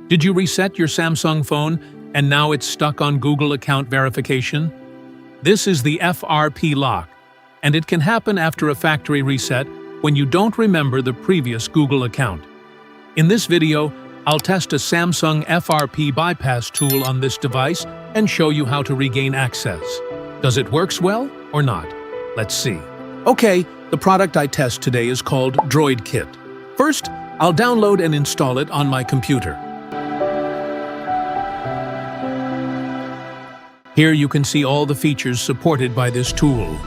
Did you reset your Samsung phone and now it's stuck on Google account verification? This is the FRP Lock, and it can happen after a factory reset when you don't remember the previous Google account. In this video, I'll test a Samsung FRP bypass tool on this device and show you how to regain access. Does it work well or not? Let's see. Okay, the product I test today is called DroidKit. First, I'll download and install it on my computer. Here you can see all the features supported by this tool.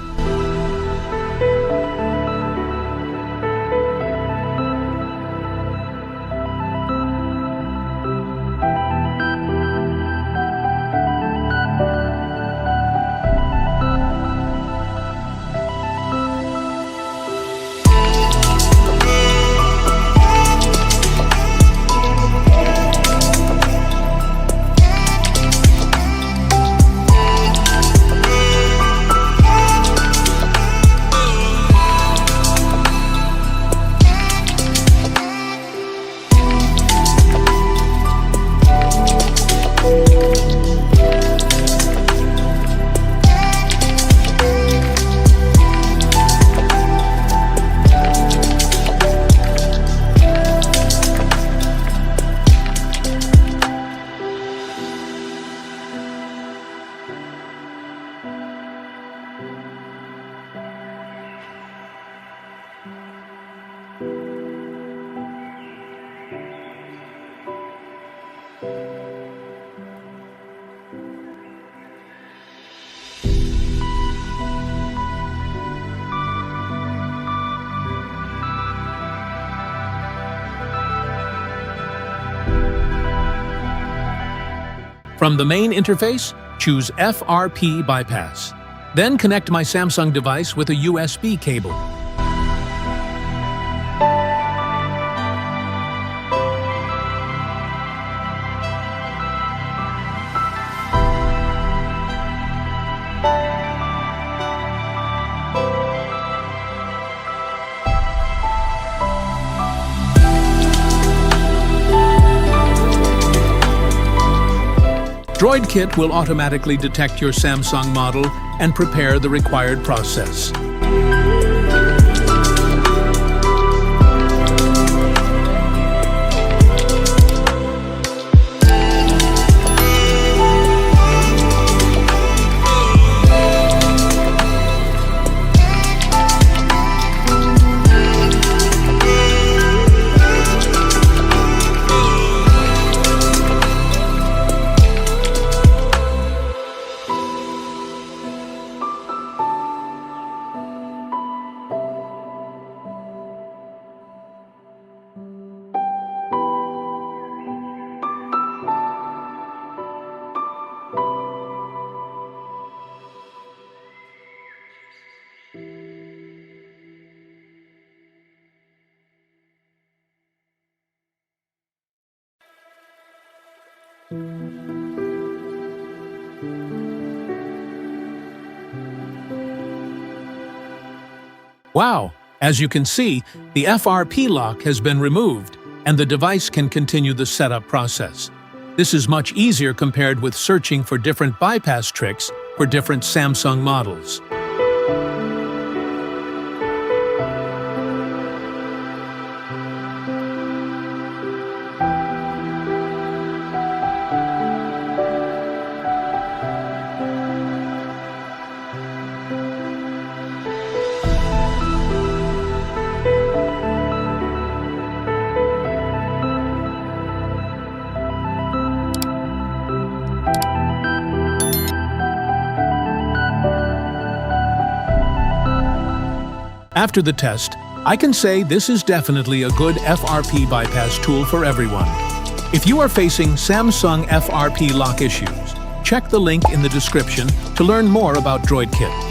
From the main interface, choose FRP Bypass. Then connect my Samsung device with a USB cable. DroidKit will automatically detect your Samsung model and prepare the required process. Wow! As you can see, the FRP lock has been removed, and the device can continue the setup process. This is much easier compared with searching for different bypass tricks for different Samsung models. After the test, I can say this is definitely a good FRP bypass tool for everyone. If you are facing Samsung FRP lock issues, check the link in the description to learn more about DroidKit.